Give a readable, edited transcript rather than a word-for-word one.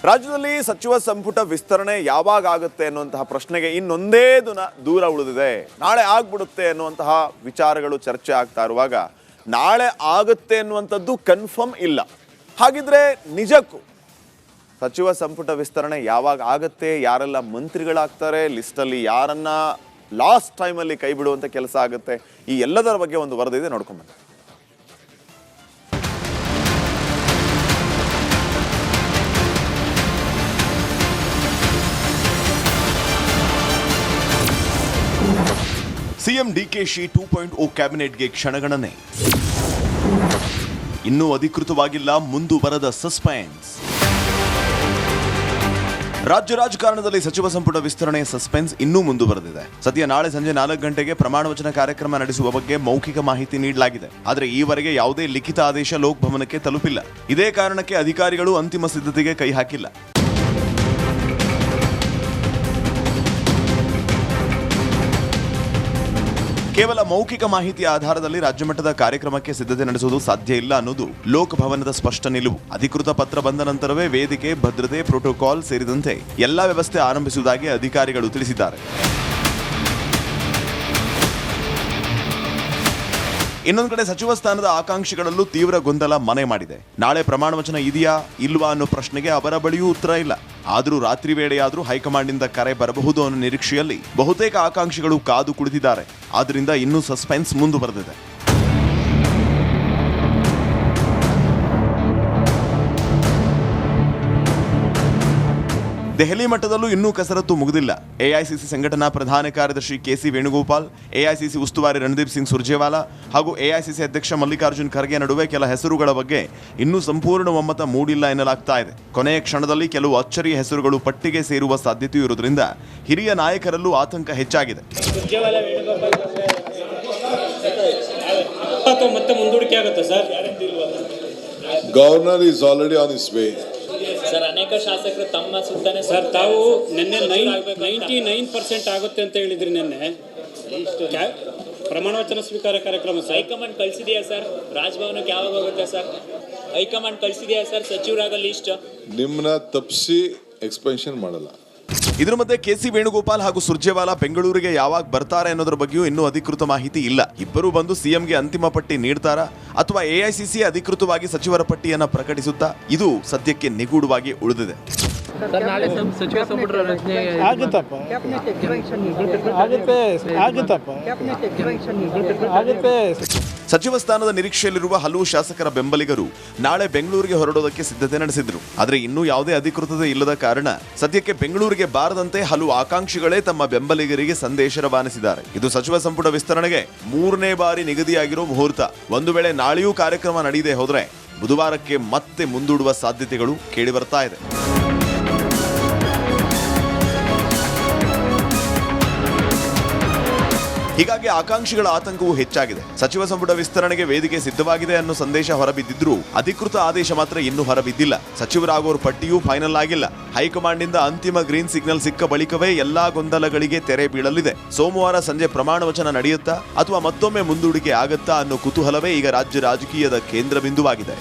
ರಾಜ್ಯದಲ್ಲಿ ಸಚಿವ ಸಂಪುಟ ವಿಸ್ತರಣೆ ಯಾವಾಗ ಆಗುತ್ತೆ ಅನ್ನುವಂತಹ ಪ್ರಶ್ನೆಗೆ ಇನ್ನೊಂದೇ ದೂರ ಉಳಿದಿದೆ. ನಾಳೆ ಆಗ್ಬಿಡುತ್ತೆ ಅನ್ನುವಂತಹ ವಿಚಾರಗಳು ಚರ್ಚೆ ಆಗ್ತಾ ಇರುವಾಗ ನಾಳೆ ಆಗುತ್ತೆ ಅನ್ನುವಂಥದ್ದು ಕನ್ಫರ್ಮ್ ಇಲ್ಲ. ಹಾಗಿದ್ರೆ ನಿಜಕ್ಕೂ ಸಚಿವ ಸಂಪುಟ ವಿಸ್ತರಣೆ ಯಾವಾಗ ಆಗುತ್ತೆ, ಯಾರೆಲ್ಲ ಮಂತ್ರಿಗಳಾಗ್ತಾರೆ, ಲಿಸ್ಟಲ್ಲಿ ಯಾರನ್ನ ಲಾಸ್ಟ್ ಟೈಮಲ್ಲಿ ಕೈ ಬಿಡುವಂಥ ಕೆಲಸ ಆಗುತ್ತೆ, ಈ ಎಲ್ಲದರ ಬಗ್ಗೆ ಒಂದು ವರದಿ ಇದೆ, ನೋಡ್ಕೊಂಬಂದ. ಸಿಎಂ ಡಿಕೆಶಿ 2.0 ಕ್ಯಾಬಿನೆಟ್ಗೆ ಕ್ಷಣಗಣನೆ. ಇನ್ನೂ ಅಧಿಕೃತವಾಗಿಲ್ಲ, ಮುಂದುವರೆದ ಸಸ್ಪೆನ್ಸ್. ರಾಜ್ಯ ರಾಜಕಾರಣದಲ್ಲಿ ಸಚಿವ ಸಂಪುಟ ವಿಸ್ತರಣೆ ಸಸ್ಪೆನ್ಸ್ ಇನ್ನೂ ಮುಂದುವರೆದಿದೆ. ಸದ್ಯ ನಾಳೆ ಸಂಜೆ 4 ಗಂಟೆಗೆ ಪ್ರಮಾಣ ವಚನ ಕಾರ್ಯಕ್ರಮ ನಡೆಸುವ ಬಗ್ಗೆ ಮೌಖಿಕ ಮಾಹಿತಿ ನೀಡಲಾಗಿದೆ. ಆದರೆ ಈವರೆಗೆ ಯಾವುದೇ ಲಿಖಿತ ಆದೇಶ ಲೋಕಭವನಕ್ಕೆ ತಲುಪಿಲ್ಲ. ಇದೇ ಕಾರಣಕ್ಕೆ ಅಧಿಕಾರಿಗಳು ಅಂತಿಮ ಸಿದ್ಧತೆಗೆ ಕೈ ಹಾಕಿಲ್ಲ. ಕೇವಲ ಮೌಖಿಕ ಮಾಹಿತಿಯ ಆಧಾರದಲ್ಲಿ ರಾಜ್ಯ ಮಟ್ಟದ ಕಾರ್ಯಕ್ರಮಕ್ಕೆ ಸಿದ್ಧತೆ ನಡೆಸುವುದು ಸಾಧ್ಯ ಇಲ್ಲ ಅನ್ನೋದು ಲೋಕಭವನದ ಸ್ಪಷ್ಟ ನಿಲುವು. ಅಧಿಕೃತ ಪತ್ರ ಬಂದ ನಂತರವೇ ವೇದಿಕೆ, ಭದ್ರತೆ, ಪ್ರೋಟೋಕಾಲ್ ಸೇರಿದಂತೆ ಎಲ್ಲಾ ವ್ಯವಸ್ಥೆ ಆರಂಭಿಸುವುದಾಗಿ ಅಧಿಕಾರಿಗಳು ತಿಳಿಸಿದ್ದಾರೆ. ಇನ್ನೊಂದು ಕಡೆ ಸಚಿವ ಸ್ಥಾನದ ಆಕಾಂಕ್ಷಿಗಳಲ್ಲೂ ತೀವ್ರ ಗೊಂದಲ ಮನೆ ಮಾಡಿದೆ. ನಾಳೆ ಪ್ರಮಾಣ ವಚನ ಇದೆಯಾ ಇಲ್ವಾ ಅನ್ನೋ ಪ್ರಶ್ನೆಗೆ ಅವರ ಬಳಿಯೂ ಉತ್ತರ ಇಲ್ಲ. ಆದರೂ ರಾತ್ರಿ ವೇಳೆಯಾದರೂ ಹೈಕಮಾಂಡ್ನಿಂದ ಕರೆ ಬರಬಹುದು ಅನ್ನೋ ನಿರೀಕ್ಷೆಯಲ್ಲಿ ಬಹುತೇಕ ಆಕಾಂಕ್ಷಿಗಳು ಕಾದು ಕುಳಿತಿದ್ದಾರೆ. ಆದ್ರಿಂದ ಇನ್ನೂ ಸಸ್ಪೆನ್ಸ್ ಮುಂದುವರೆದಿದೆ. ದೆಹಲಿ ಮಟ್ಟದಲ್ಲೂ ಇನ್ನೂ ಕಸರತ್ತು ಮುಗಿದಿಲ್ಲ. ಎಐಸಿಸಿ ಸಂಘಟನಾ ಪ್ರಧಾನ ಕಾರ್ಯದರ್ಶಿ ಕೆಸಿ ವೇಣುಗೋಪಾಲ್, ಎಐಸಿಸಿ ಉಸ್ತುವಾರಿ ರಣದೀಪ್ ಸಿಂಗ್ ಸುರ್ಜೇವಾಲಾ ಹಾಗೂ ಎಐಸಿಸಿ ಅಧ್ಯಕ್ಷ ಮಲ್ಲಿಕಾರ್ಜುನ್ ಖರ್ಗೆ ನಡುವೆ ಕೆಲ ಹೆಸರುಗಳ ಬಗ್ಗೆ ಇನ್ನೂ ಸಂಪೂರ್ಣ ಒಮ್ಮತ ಮೂಡಿಲ್ಲ ಎನ್ನಲಾಗ್ತಾ ಇದೆ. ಕೊನೆಯ ಕ್ಷಣದಲ್ಲಿ ಕೆಲವು ಅಚ್ಚರಿಯ ಹೆಸರುಗಳು ಪಟ್ಟಿಗೆ ಸೇರುವ ಸಾಧ್ಯತೆಯೂ ಇರುವುದರಿಂದ ಹಿರಿಯ ನಾಯಕರಲ್ಲೂ ಆತಂಕ ಹೆಚ್ಚಾಗಿದೆ. Governor is already on his way. Sir, ಅನೇಕ ಶಾಸಕರು ತಮ್ಮ ಸುತ್ತಾನೆ ಸರ್ ತಾವು ನಿನ್ನೆ 99% ಆಗುತ್ತೆ ಅಂತ ಹೇಳಿದ್ರಿ. ನಿನ್ನೆ ಪ್ರಮಾಣ ವಚನ ಸ್ವೀಕಾರ ಕಾರ್ಯಕ್ರಮ ಹೈಕಮಾಂಡ್ ಕಳಿಸಿದೆಯಾ ಸರ್? ರಾಜಭವನಕ್ಕೆ ಯಾವಾಗ ಹೋಗುತ್ತೆ ಸರ್? ಹೈಕಮಾಂಡ್ ಕಳಿಸಿದೆಯಾ ಸರ್ ಸಚಿವರಾಗ ಲಿಸ್ಟ್? ನಿಮ್ಮನ್ನ ತಪ್ಪಿಸಿ ಎಕ್ಸ್ಪೆನ್ಷನ್ ಮಾಡಲ್ಲ. ಇದರ ಮಧ್ಯೆ ಕೆಸಿ ವೇಣುಗೋಪಾಲ್ ಹಾಗೂ ಸುರ್ಜೇವಾಲಾ ಬೆಂಗಳೂರಿಗೆ ಯಾವಾಗ ಬರ್ತಾರೆ ಅನ್ನೋದ್ರ ಬಗ್ಗೆಯೂ ಇನ್ನೂ ಅಧಿಕೃತ ಮಾಹಿತಿ ಇಲ್ಲ. ಇಬ್ಬರೂ ಬಂದು ಸಿಎಂಗೆ ಅಂತಿಮ ಪಟ್ಟಿ ನೀಡ್ತಾರಾ ಅಥವಾ ಎಐಸಿಸಿ ಅಧಿಕೃತವಾಗಿ ಸಚಿವರ ಪಟ್ಟಿಯನ್ನ ಪ್ರಕಟಿಸುತ್ತಾ? ಇದು ಸದ್ಯಕ್ಕೆ ನಿಗೂಢವಾಗಿ ಉಳಿದಿದೆ. ಸಚಿವ ಸ್ಥಾನದ ನಿರೀಕ್ಷೆಯಲ್ಲಿರುವ ಹಲವು ಶಾಸಕರ ಬೆಂಬಲಿಗರು ನಾಳೆ ಬೆಂಗಳೂರಿಗೆ ಹೊರಡೋದಕ್ಕೆ ಸಿದ್ಧತೆ ನಡೆಸಿದ್ರು. ಆದರೆ ಇನ್ನೂ ಯಾವುದೇ ಅಧಿಕೃತತೆ ಇಲ್ಲದ ಕಾರಣ ಸದ್ಯಕ್ಕೆ ಬೆಂಗಳೂರಿಗೆ ಬಾರದಂತೆ ಹಲವು ಆಕಾಂಕ್ಷಿಗಳೇ ತಮ್ಮ ಬೆಂಬಲಿಗರಿಗೆ ಸಂದೇಶ ರವಾನಿಸಿದ್ದಾರೆ. ಇದು ಸಚಿವ ಸಂಪುಟ ವಿಸ್ತರಣೆಗೆ 3ನೇ ಬಾರಿ ನಿಗದಿಯಾಗಿರೋ ಮುಹೂರ್ತ. ಒಂದು ವೇಳೆ ನಾಳೆಯೂ ಕಾರ್ಯಕ್ರಮ ನಡೆಯದೆ ಹೋದ್ರೆ ಬುಧವಾರಕ್ಕೆ ಮತ್ತೆ ಮುಂದೂಡುವ ಸಾಧ್ಯತೆಗಳು ಕೇಳಿಬರ್ತಾ ಇದೆ. ಹೀಗಾಗಿ ಆಕಾಂಕ್ಷಿಗಳ ಆತಂಕವೂ ಹೆಚ್ಚಾಗಿದೆ. ಸಚಿವ ಸಂಪುಟ ವಿಸ್ತರಣೆಗೆ ವೇದಿಕೆ ಸಿದ್ಧವಾಗಿದೆ ಅನ್ನೋ ಸಂದೇಶ ಹೊರಬಿದ್ದಿದ್ರೂ ಅಧಿಕೃತ ಆದೇಶ ಮಾತ್ರ ಇನ್ನೂ ಹೊರಬಿದ್ದಿಲ್ಲ. ಸಚಿವರಾಗೋರ ಪಟ್ಟಿಯೂ ಫೈನಲ್ ಆಗಿಲ್ಲ. ಹೈಕಮಾಂಡ್ನಿಂದ ಅಂತಿಮ ಗ್ರೀನ್ ಸಿಗ್ನಲ್ ಸಿಕ್ಕ ಬಳಿಕವೇ ಎಲ್ಲಾ ಗೊಂದಲಗಳಿಗೆ ತೆರೆ ಬೀಳಲಿದೆ. ಸೋಮವಾರ ಸಂಜೆ ಪ್ರಮಾಣ ವಚನ ನಡೆಯುತ್ತಾ ಅಥವಾ ಮತ್ತೊಮ್ಮೆ ಮುಂದೂಡಿಕೆ ಆಗತ್ತಾ ಅನ್ನೋ ಕುತೂಹಲವೇ ಈಗ ರಾಜ್ಯ ರಾಜಕೀಯದ ಕೇಂದ್ರ ಬಿಂದುವಾಗಿದೆ.